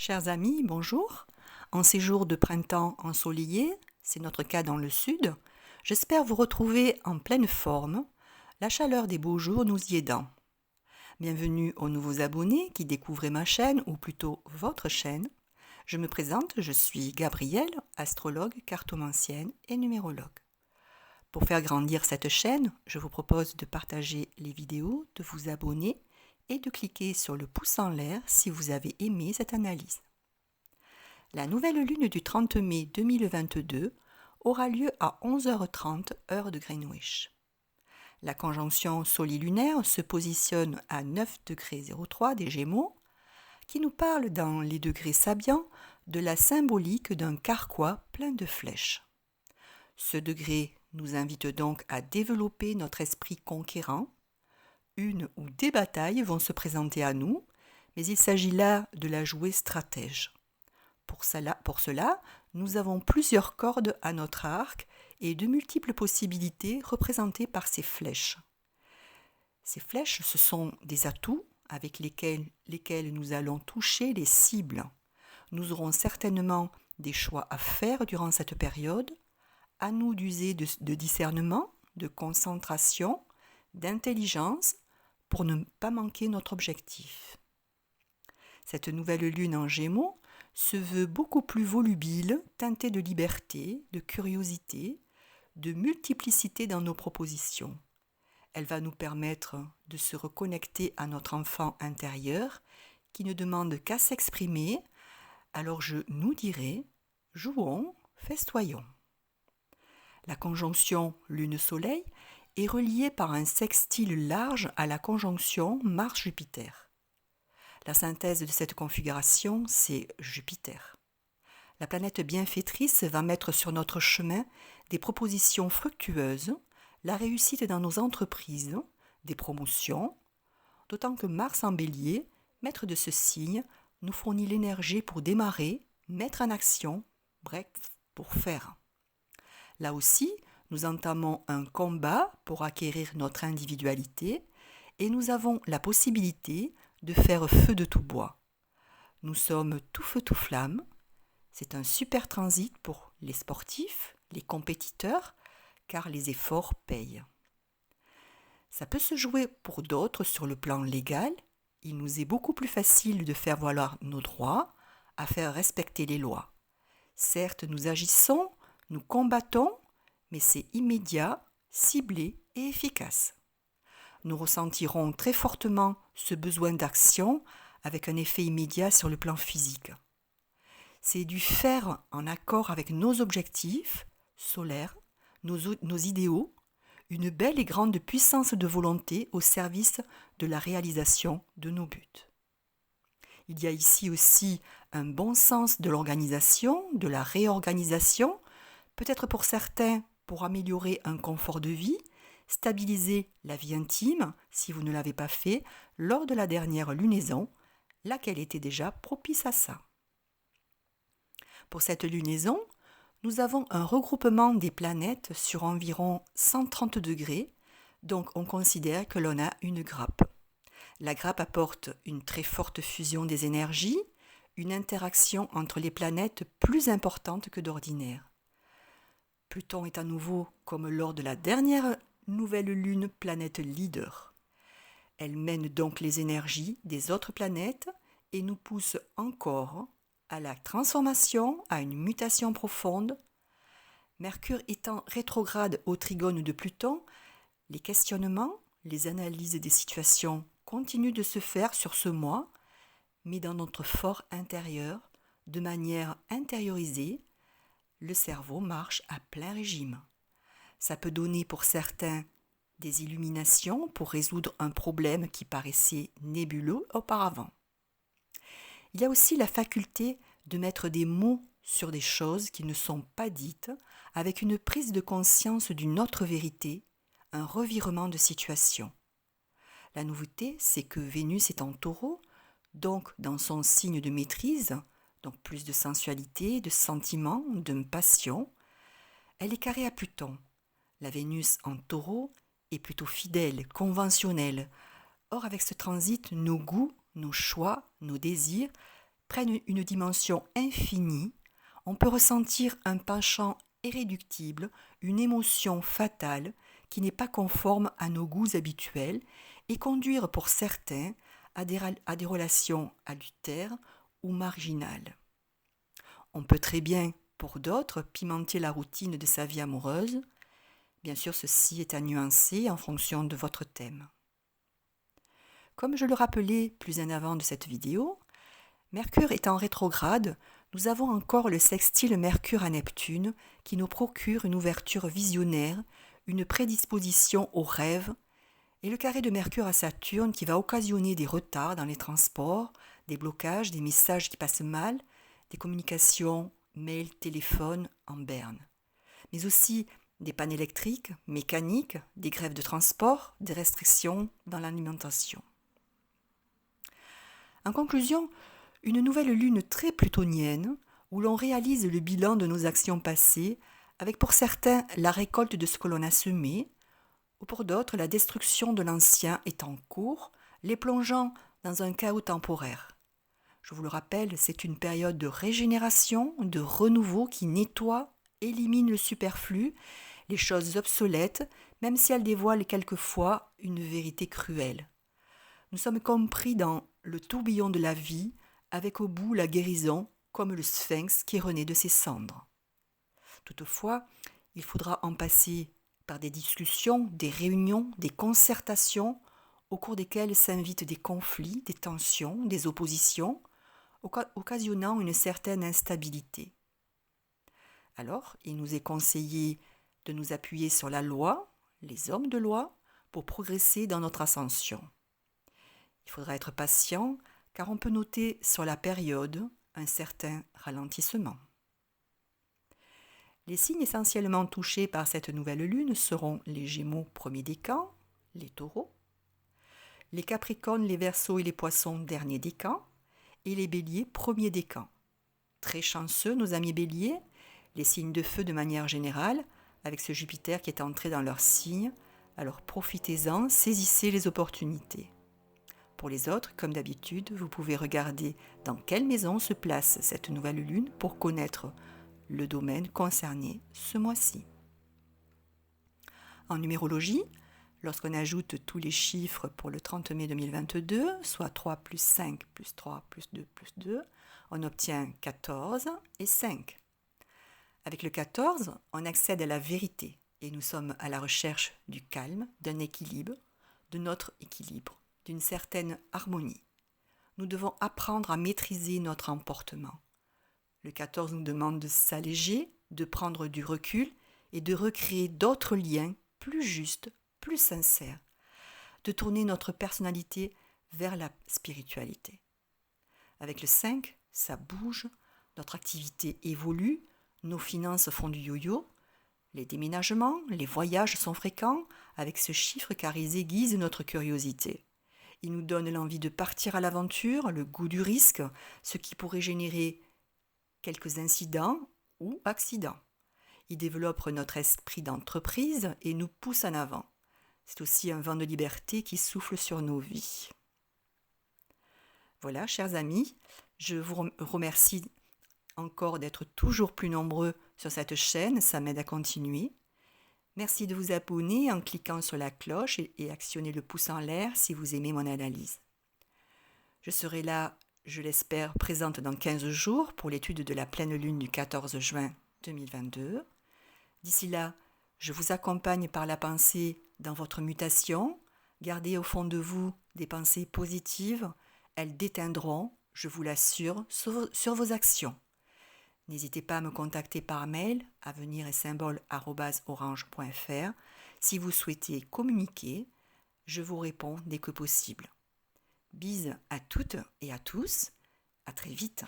Chers amis, bonjour. En ces jours de printemps ensoleillés, c'est notre cas dans le sud, j'espère vous retrouver en pleine forme, la chaleur des beaux jours nous y aidant. Bienvenue aux nouveaux abonnés qui découvrent ma chaîne, ou plutôt votre chaîne. Je me présente, je suis Gabrielle, astrologue, cartomancienne et numérologue. Pour faire grandir cette chaîne, je vous propose de partager les vidéos, de vous abonner et de cliquer sur le pouce en l'air si vous avez aimé cette analyse. La nouvelle lune du 30 mai 2022 aura lieu à 11h30 heure de Greenwich. La conjonction solilunaire se positionne à 9,03 des Gémeaux, qui nous parle dans les degrés sabiens de la symbolique d'un carquois plein de flèches. Ce degré nous invite donc à développer notre esprit conquérant. Une ou des batailles vont se présenter à nous, mais il s'agit là de la jouer stratège. Pour cela, nous avons plusieurs cordes à notre arc et de multiples possibilités représentées par ces flèches. Ces flèches, ce sont des atouts avec lesquels nous allons toucher les cibles. Nous aurons certainement des choix à faire durant cette période. À nous d'user de discernement, de concentration, d'intelligence pour ne pas manquer notre objectif. Cette nouvelle lune en Gémeaux se veut beaucoup plus volubile, teintée de liberté, de curiosité, de multiplicité dans nos propositions. Elle va nous permettre de se reconnecter à notre enfant intérieur qui ne demande qu'à s'exprimer. Alors je nous dirai, jouons, festoyons. La conjonction Lune-Soleil est reliée par un sextile large à la conjonction Mars-Jupiter. La synthèse de cette configuration, c'est Jupiter. La planète bienfaitrice va mettre sur notre chemin des propositions fructueuses, la réussite dans nos entreprises, des promotions, d'autant que Mars en Bélier, maître de ce signe, nous fournit l'énergie pour démarrer, mettre en action, bref, pour faire. Là aussi, nous entamons un combat pour acquérir notre individualité et nous avons la possibilité de faire feu de tout bois. Nous sommes tout feu tout flamme. C'est un super transit pour les sportifs, les compétiteurs, car les efforts payent. Ça peut se jouer pour d'autres sur le plan légal. Il nous est beaucoup plus facile de faire valoir nos droits, à faire respecter les lois. Certes, nous agissons, nous combattons, mais c'est immédiat, ciblé et efficace. Nous ressentirons très fortement ce besoin d'action avec un effet immédiat sur le plan physique. C'est du faire en accord avec nos objectifs solaires, nos idéaux, une belle et grande puissance de volonté au service de la réalisation de nos buts. Il y a ici aussi un bon sens de l'organisation, de la réorganisation, peut-être pour certains pour améliorer un confort de vie, stabiliser la vie intime, si vous ne l'avez pas fait, lors de la dernière lunaison, laquelle était déjà propice à ça. Pour cette lunaison, nous avons un regroupement des planètes sur environ 130 degrés, donc on considère que l'on a une grappe. La grappe apporte une très forte fusion des énergies, une interaction entre les planètes plus importante que d'ordinaire. Pluton est à nouveau, comme lors de la dernière nouvelle lune, planète leader. Elle mène donc les énergies des autres planètes et nous pousse encore à la transformation, à une mutation profonde. Mercure étant rétrograde au trigone de Pluton, les questionnements, les analyses des situations continuent de se faire sur ce mois, mais dans notre fort intérieur, de manière intériorisée. Le cerveau marche à plein régime. Ça peut donner pour certains des illuminations pour résoudre un problème qui paraissait nébuleux auparavant. Il y a aussi la faculté de mettre des mots sur des choses qui ne sont pas dites, avec une prise de conscience d'une autre vérité, un revirement de situation. La nouveauté, c'est que Vénus est en Taureau, donc dans son signe de maîtrise, donc plus de sensualité, de sentiments, de passion. Elle est carrée à Pluton. La Vénus en Taureau est plutôt fidèle, conventionnelle. Or, avec ce transit, nos goûts, nos choix, nos désirs prennent une dimension infinie, on peut ressentir un penchant irréductible, une émotion fatale qui n'est pas conforme à nos goûts habituels et conduire pour certains à des relations adultères ou marginales. On peut très bien, pour d'autres, pimenter la routine de sa vie amoureuse. Bien sûr, ceci est à nuancer en fonction de votre thème. Comme je le rappelais plus en avant de cette vidéo, Mercure étant rétrograde, nous avons encore le sextile Mercure à Neptune qui nous procure une ouverture visionnaire, une prédisposition aux rêves, et le carré de Mercure à Saturne qui va occasionner des retards dans les transports, des blocages, des messages qui passent mal, des communications, mail, téléphone en berne, mais aussi des pannes électriques, mécaniques, des grèves de transport, des restrictions dans l'alimentation. En conclusion, une nouvelle lune très plutonienne où l'on réalise le bilan de nos actions passées, avec pour certains la récolte de ce que l'on a semé, ou pour d'autres la destruction de l'ancien est en cours, les plongeant dans un chaos temporaire. Je vous le rappelle, c'est une période de régénération, de renouveau qui nettoie, élimine le superflu, les choses obsolètes, même si elle dévoile quelquefois une vérité cruelle. Nous sommes compris dans le tourbillon de la vie, avec au bout la guérison, comme le sphinx qui renaît de ses cendres. Toutefois, il faudra en passer par des discussions, des réunions, des concertations, au cours desquelles s'invitent des conflits, des tensions, des oppositions, occasionnant une certaine instabilité. Alors, il nous est conseillé de nous appuyer sur la loi, les hommes de loi, pour progresser dans notre ascension. Il faudra être patient, car on peut noter sur la période un certain ralentissement. Les signes essentiellement touchés par cette nouvelle lune seront les Gémeaux premier décan, les Taureaux, les Capricornes, les Verseaux et les Poissons dernier décan, et les Béliers premier décan. Très chanceux nos amis Béliers, les signes de feu de manière générale, avec ce Jupiter qui est entré dans leur signe, alors profitez-en, saisissez les opportunités. Pour les autres, comme d'habitude, vous pouvez regarder dans quelle maison se place cette nouvelle lune pour connaître le domaine concerné ce mois-ci. En numérologie, lorsqu'on ajoute tous les chiffres pour le 30 mai 2022, soit 3 plus 5 plus 3 plus 2 plus 2, on obtient 14 et 5. Avec le 14, on accède à la vérité et nous sommes à la recherche du calme, d'un équilibre, de notre équilibre, d'une certaine harmonie. Nous devons apprendre à maîtriser notre emportement. Le 14 nous demande de s'alléger, de prendre du recul et de recréer d'autres liens plus justes, plus sincères, de tourner notre personnalité vers la spiritualité. Avec le 5, ça bouge, notre activité évolue, nos finances font du yo-yo, les déménagements, les voyages sont fréquents, avec ce chiffre car ils aiguisent notre curiosité. Ils nous donnent l'envie de partir à l'aventure, le goût du risque, ce qui pourrait générer quelques incidents ou accidents. Ils développent notre esprit d'entreprise et nous poussent en avant. C'est aussi un vent de liberté qui souffle sur nos vies. Voilà, chers amis, je vous remercie encore d'être toujours plus nombreux sur cette chaîne, ça m'aide à continuer. Merci de vous abonner en cliquant sur la cloche et actionner le pouce en l'air si vous aimez mon analyse. Je serai là, je l'espère, présente dans 15 jours pour l'étude de la pleine lune du 14 juin 2022. D'ici là, je vous accompagne par la pensée dans votre mutation. Gardez au fond de vous des pensées positives. Elles déteindront, je vous l'assure, sur vos actions. N'hésitez pas à me contacter par mail avenir-et-symbole@orange.fr si vous souhaitez communiquer. Je vous réponds dès que possible. Bises à toutes et à tous. À très vite.